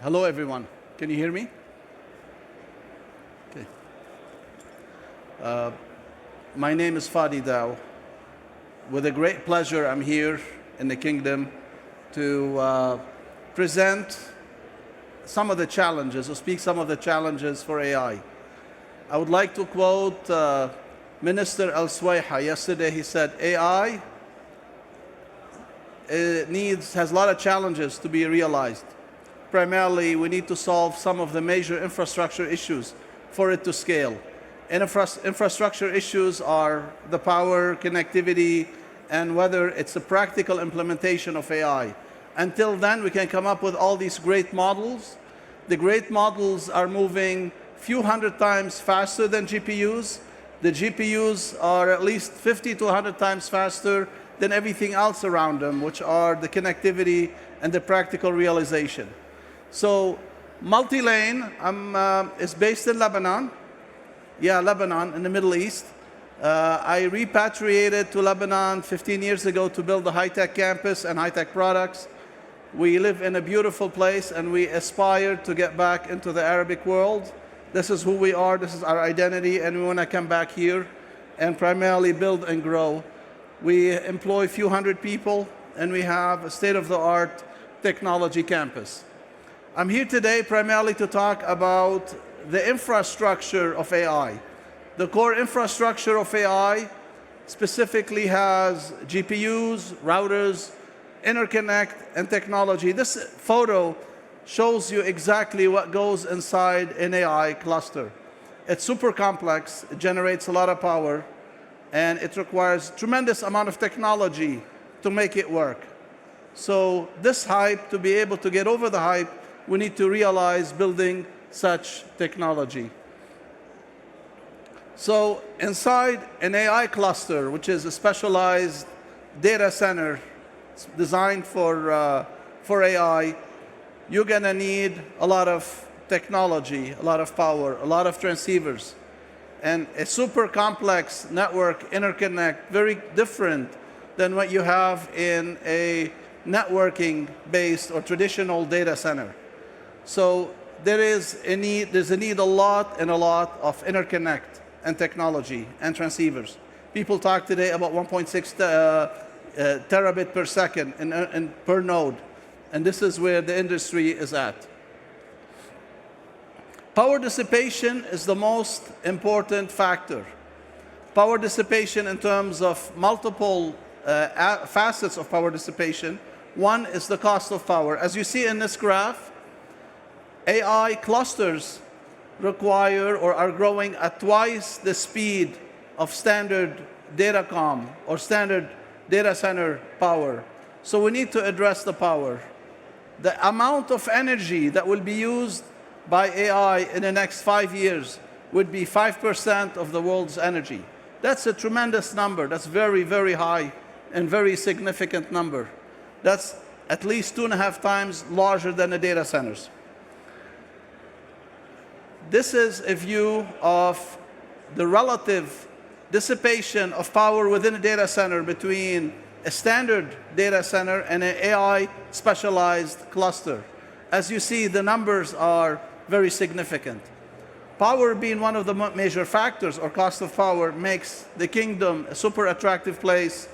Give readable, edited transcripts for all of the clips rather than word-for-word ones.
Hello, everyone. Can you hear me? Okay. My name is Fadi Daw. With a great pleasure, I'm here in the kingdom to present some of the challenges, or speak some of the challenges for AI. I would like to quote Minister Al-Swayha. Yesterday he said, AI has a lot of challenges to be realized. Primarily, we need to solve some of the major infrastructure issues for it to scale. And infrastructure issues are the power, connectivity, and whether it's a practical implementation of AI. Until then, we can come up with all these great models. The great models are moving few hundred times faster than GPUs. The GPUs are at least 50 to 100 times faster than everything else around them, which are the connectivity and the practical realization. So Multilane is based in Lebanon. Yeah, Lebanon, in the Middle East. I repatriated to Lebanon 15 years ago to build the high-tech campus and high-tech products. We live in a beautiful place, and we aspire to get back into the Arabic world. This is who we are, this is our identity, and we want to come back here and primarily build and grow. We employ a few hundred people, and we have a state-of-the-art technology campus. I'm here today primarily to talk about the infrastructure of AI. The core infrastructure of AI specifically has GPUs, routers, interconnect, and technology. This photo shows you exactly what goes inside an AI cluster. It's super complex, it generates a lot of power, and it requires tremendous amount of technology to make it work. So this hype, to be able to get over the hype, we need to realize building such technology. So inside an AI cluster, which is a specialized data center designed for AI, you're going to need a lot of technology, a lot of power, a lot of transceivers, and a super complex network interconnect, very different than what you have in a networking-based or traditional data center. So there's a need a lot of interconnect and technology and transceivers. People talk today about 1.6 terabit per second per node, and this is where the industry is at. Power dissipation is the most important factor. Power dissipation in terms of multiple facets of power dissipation. One is the cost of power. As you see in this graph, AI clusters require or are growing at twice the speed of standard datacom or standard data center power. So we need to address the power. The amount of energy that will be used by AI in the next 5 years would be 5% of the world's energy. That's a tremendous number. That's very, very high and very significant number. That's at least 2.5 times larger than the data centers. This is a view of the relative dissipation of power within a data center between a standard data center and an AI specialized cluster. As you see, the numbers are very significant. Power being one of the major factors, or cost of power, makes the kingdom a super attractive place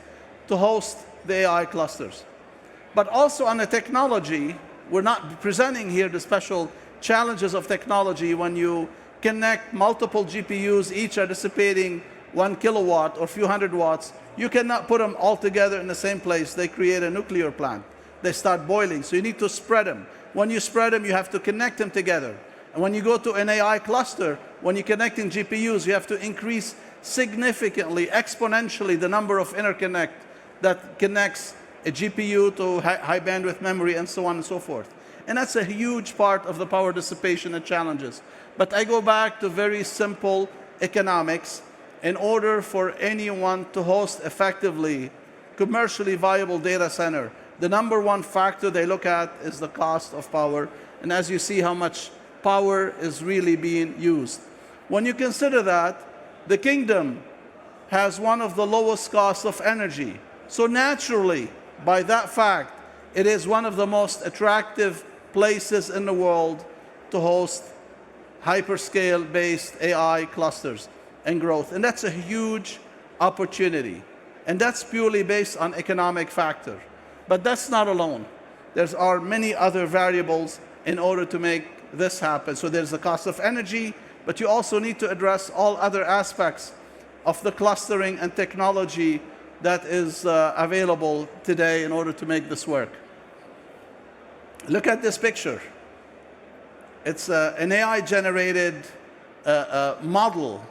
to host the AI clusters. But also on the technology, we're not presenting here the special challenges of technology. When you connect multiple GPUs, each are dissipating 1 kilowatt or a few hundred watts, you cannot put them all together in the same place. They create a nuclear plant. They start boiling, so you need to spread them. When you spread them, you have to connect them together. And when you go to an AI cluster, when you're connecting GPUs, you have to increase significantly, exponentially, the number of interconnect that connects a GPU to high bandwidth memory and so on and so forth. And that's a huge part of the power dissipation and challenges. But I go back to very simple economics. In order for anyone to host effectively commercially viable data center, the number one factor they look at is the cost of power. And as you see how much power is really being used. When you consider that, the kingdom has one of the lowest costs of energy. So naturally, by that fact, it is one of the most attractive places in the world to host hyperscale-based AI clusters and growth. And that's a huge opportunity. And that's purely based on economic factor. But that's not alone. There are many other variables in order to make this happen. So there's the cost of energy, but you also need to address all other aspects of the clustering and technology that is available today in order to make this work. Look at this picture. It's an AI-generated model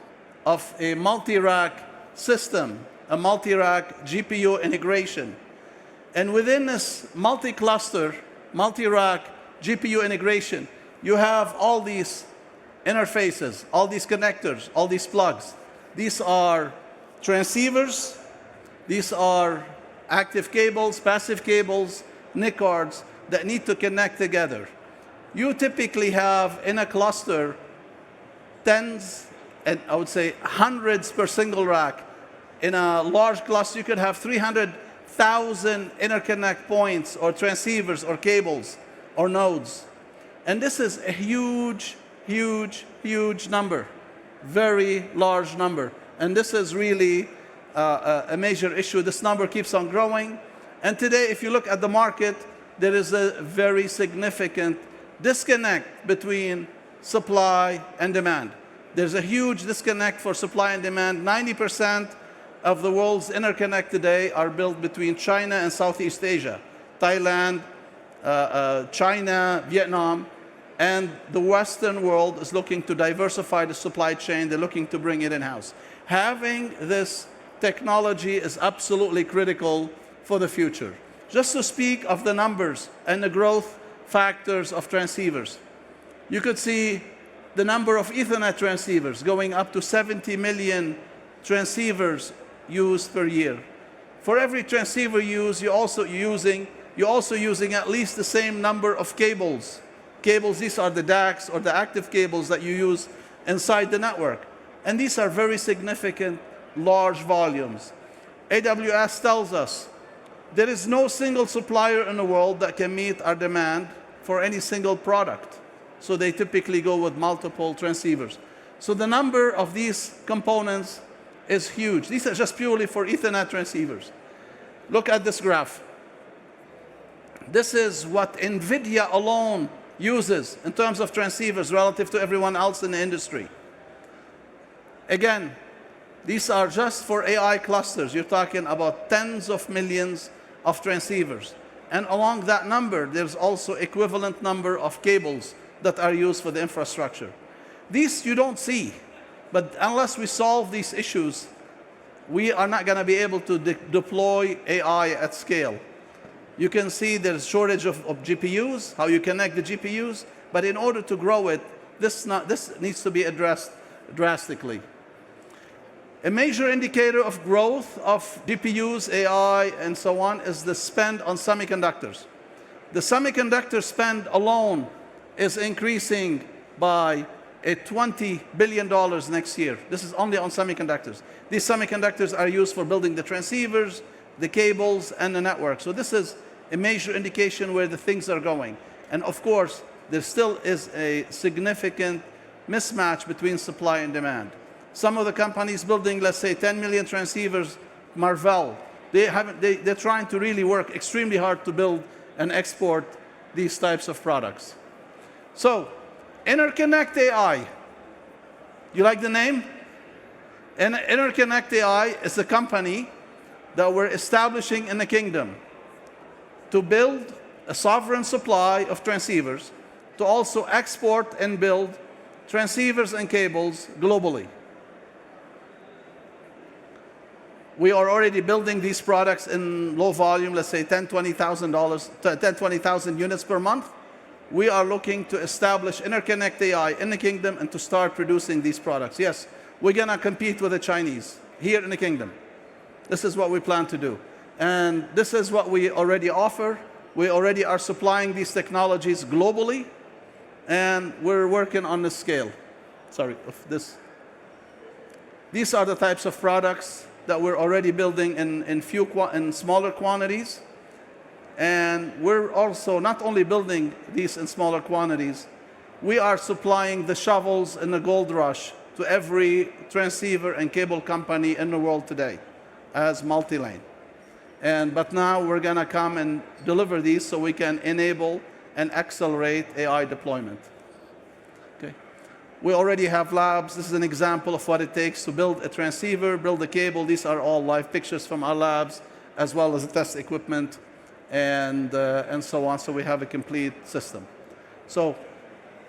of a multi-rack system, a multi-rack GPU integration. And within this multi-cluster, multi-rack GPU integration, you have all these interfaces, all these connectors, all these plugs. These are transceivers, these are active cables, passive cables, NIC cards that need to connect together. You typically have in a cluster tens, and I would say hundreds per single rack. In a large cluster, you could have 300,000 interconnect points or transceivers or cables or nodes. And this is a huge, huge, huge number, very large number. And this is really a major issue. This number keeps on growing. And today, if you look at the market, there is a very significant disconnect between supply and demand. There's a huge disconnect for supply and demand. 90% of the world's interconnect today are built between China and Southeast Asia, Thailand, China, Vietnam, and the Western world is looking to diversify the supply chain. They're looking to bring it in-house. Having this technology is absolutely critical for the future. Just to speak of the numbers and the growth factors of transceivers, you could see the number of Ethernet transceivers going up to 70 million transceivers used per year. For every transceiver used, you're also using at least the same number of cables. Cables, these are the DACs or the active cables that you use inside the network. And these are very significant, large volumes. AWS tells us there is no single supplier in the world that can meet our demand for any single product. So they typically go with multiple transceivers. So the number of these components is huge. These are just purely for Ethernet transceivers. Look at this graph. This is what NVIDIA alone uses in terms of transceivers relative to everyone else in the industry. Again, these are just for AI clusters. You're talking about tens of millions of transceivers. And along that number, there's also equivalent number of cables that are used for the infrastructure. These you don't see, but unless we solve these issues, we are not going to be able to deploy AI at scale. You can see there's shortage of GPUs, how you connect the GPUs, but in order to grow it, this needs to be addressed drastically. A major indicator of growth of GPUs, AI, and so on is the spend on semiconductors. The semiconductor spend alone is increasing by $20 billion next year. This is only on semiconductors. These semiconductors are used for building the transceivers, the cables, and the network. So this is a major indication where the things are going. And of course, there still is a significant mismatch between supply and demand. Some of the companies building, let's say, 10 million transceivers, Marvell, they're trying to really work extremely hard to build and export these types of products. So, Interconnect AI. You like the name? And Interconnect AI is a company that we're establishing in the kingdom to build a sovereign supply of transceivers, to also export and build transceivers and cables globally. We are already building these products in low volume, let's say 10, $20,000 units per month. We are looking to establish Interconnect AI in the kingdom and to start producing these products. Yes, we're going to compete with the Chinese here in the kingdom. This is what we plan to do. And this is what we already offer. We already are supplying these technologies globally, and we're working on the scale. Sorry, of this. These are the types of products that we're already building in smaller quantities. And we're also not only building these in smaller quantities, we are supplying the shovels in the gold rush to every transceiver and cable company in the world today as multi-lane. But now we're going to come and deliver these so we can enable and accelerate AI deployment. Okay. We already have labs. This is an example of what it takes to build a transceiver, build a cable. These are all live pictures from our labs, as well as the test equipment and so on. So we have a complete system. So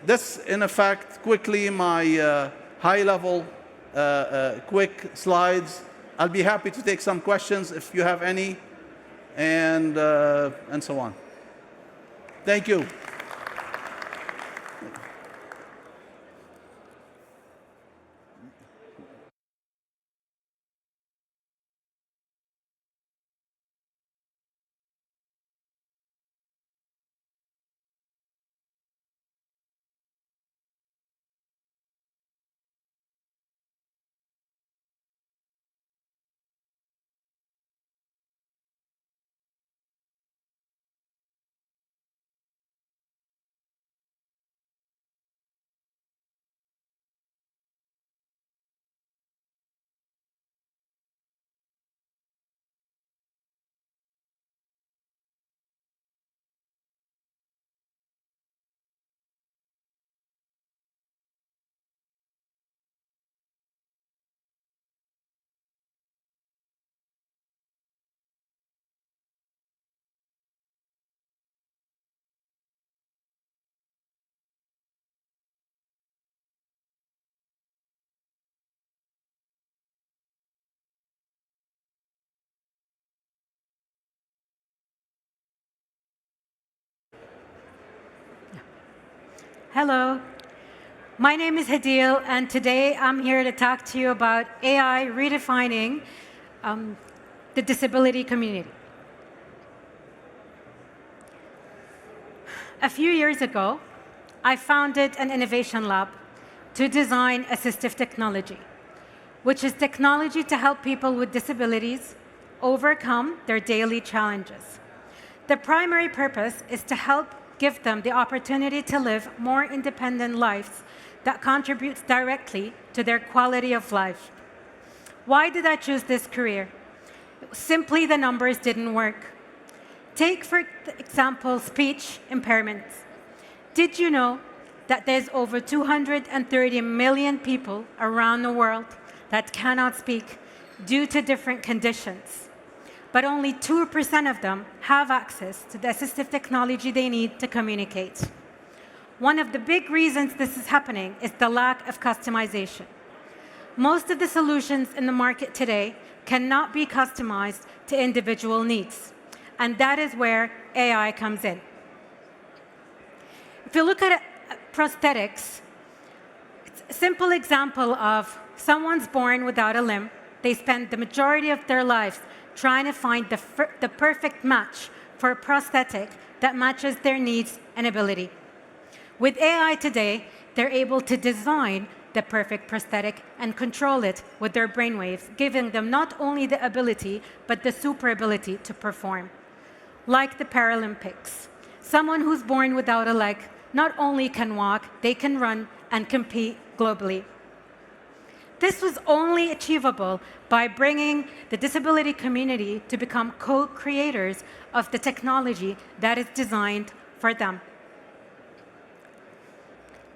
this, in effect, quickly my high-level, quick slides. I'll be happy to take some questions if you have any, and so on. Thank you. Hello, my name is Hadil, and today I'm here to talk to you about AI redefining the disability community. A few years ago, I founded an innovation lab to design assistive technology, which is technology to help people with disabilities overcome their daily challenges. The primary purpose is to help give them the opportunity to live more independent lives that contributes directly to their quality of life. Why did I choose this career? Simply, the numbers didn't work. Take, for example, speech impairments. Did you know that there's over 230 million people around the world that cannot speak due to different conditions? But only 2% of them have access to the assistive technology they need to communicate. One of the big reasons this is happening is the lack of customization. Most of the solutions in the market today cannot be customized to individual needs, and that is where AI comes in. If you look at prosthetics, it's a simple example of someone's born without a limb. They spend the majority of their lives trying to find the perfect match for a prosthetic that matches their needs and ability. With AI today, they're able to design the perfect prosthetic and control it with their brainwaves, giving them not only the ability, but the super ability to perform. Like the Paralympics, someone who's born without a leg not only can walk, they can run and compete globally. This was only achievable by bringing the disability community to become co-creators of the technology that is designed for them.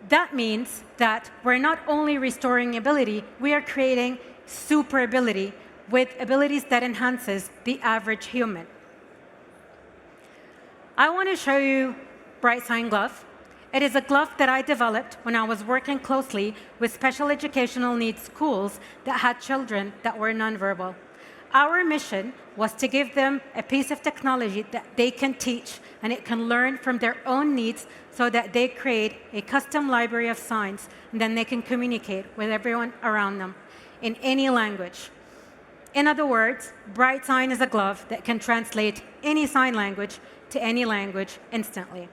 That means that we're not only restoring ability, we are creating super ability with abilities that enhances the average human. I want to show you BrightSign Glove. It is a glove that I developed when I was working closely with special educational needs schools that had children that were nonverbal. Our mission was to give them a piece of technology that they can teach and it can learn from their own needs so that they create a custom library of signs and then they can communicate with everyone around them in any language. In other words, BrightSign is a glove that can translate any sign language to any language instantly.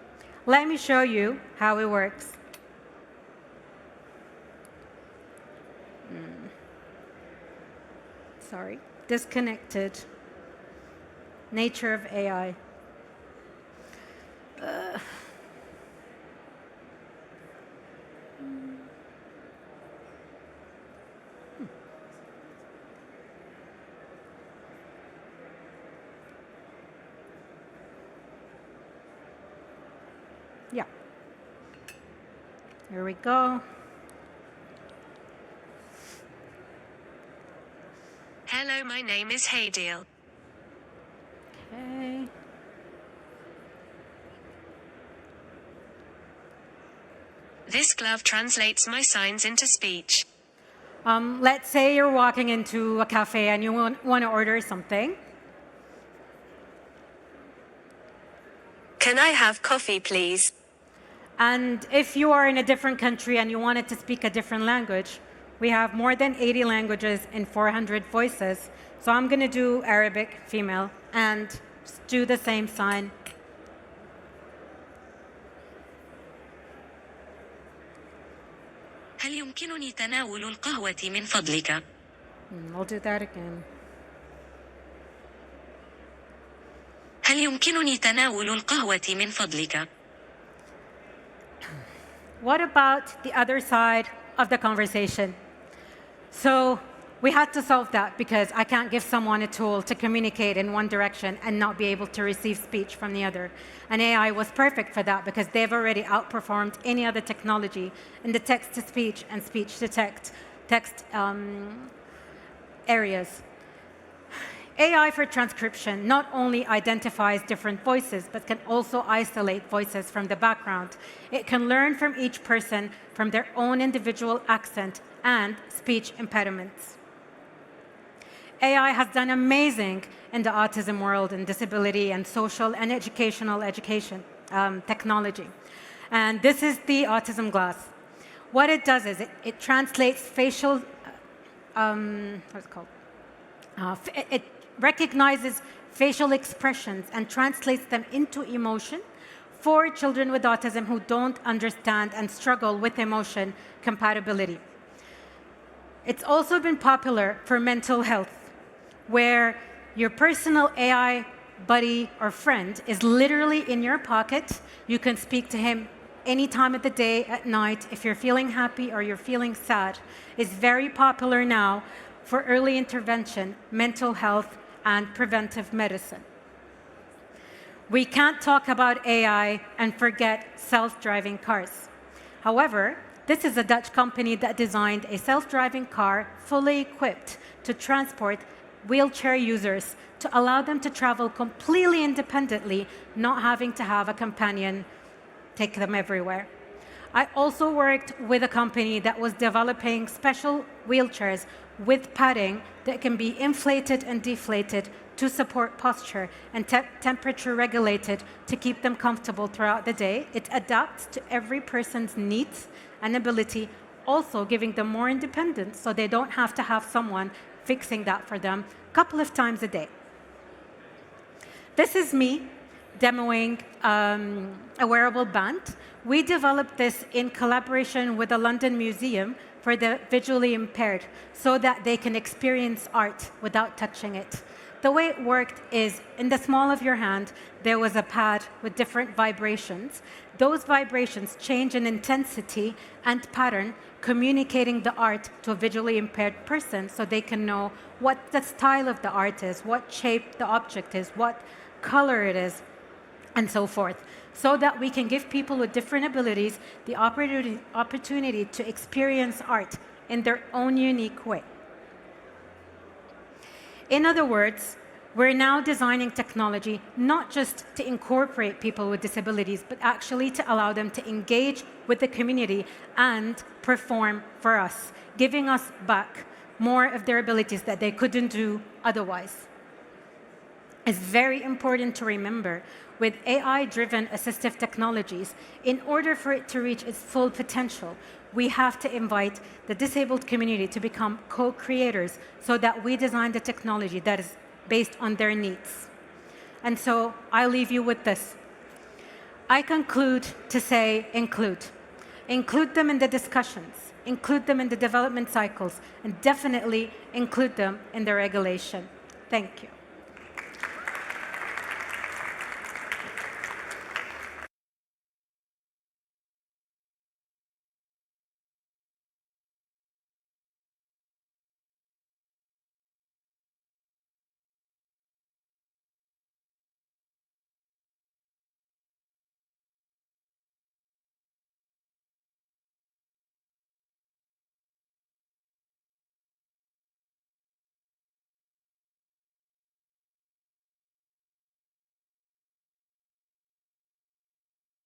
Let me show you how it works. Sorry, disconnected. Nature of AI. Yeah. Here we go. Hello, my name is Haydeal. Okay. This glove translates my signs into speech. Let's say you're walking into a cafe and you want to order something. Can I have coffee, please? And if you are in a different country and you wanted to speak a different language, we have more than 80 languages in 400 voices. So I'm going to do Arabic, female, and do the same sign. هل يمكنني تناول القهوة من فضلك؟ I'll do that again. هل يمكنني تناول القهوة من فضلك؟ What about the other side of the conversation? So we had to solve that because I can't give someone a tool to communicate in one direction and not be able to receive speech from the other. And AI was perfect for that because they've already outperformed any other technology in the text-to-speech and speech-to-text areas. AI for transcription not only identifies different voices, but can also isolate voices from the background. It can learn from each person from their own individual accent and speech impediments. AI has done amazing in the autism world and disability and social and educational technology. And this is the autism glass. What it does is it translates facial, what's it called? It recognizes facial expressions and translates them into emotion for children with autism who don't understand and struggle with emotion compatibility. It's also been popular for mental health, where your personal AI buddy or friend is literally in your pocket. You can speak to him any time of the day, at night, if you're feeling happy or you're feeling sad. It's very popular now for early intervention, mental health, and preventive medicine. We can't talk about AI and forget self-driving cars. However, this is a Dutch company that designed a self-driving car fully equipped to transport wheelchair users to allow them to travel completely independently, not having to have a companion take them everywhere. I also worked with a company that was developing special wheelchairs with padding that can be inflated and deflated to support posture and temperature regulated to keep them comfortable throughout the day. It adapts to every person's needs and ability, also giving them more independence so they don't have to have someone fixing that for them a couple of times a day. This is me demoing a wearable band. We developed this in collaboration with the London Museum for the visually impaired so that they can experience art without touching it. The way it worked is in the small of your hand, there was a pad with different vibrations. Those vibrations change in intensity and pattern, communicating the art to a visually impaired person so they can know what the style of the art is, what shape the object is, what color it is, and so forth, so that we can give people with different abilities the opportunity to experience art in their own unique way. In other words, we're now designing technology not just to incorporate people with disabilities, but actually to allow them to engage with the community and perform for us, giving us back more of their abilities that they couldn't do otherwise. It's very important to remember, with AI-driven assistive technologies, in order for it to reach its full potential, we have to invite the disabled community to become co-creators so that we design the technology that is based on their needs. And so I'll leave you with this. I conclude to say include. Include them in the discussions, include them in the development cycles, and definitely include them in the regulation. Thank you.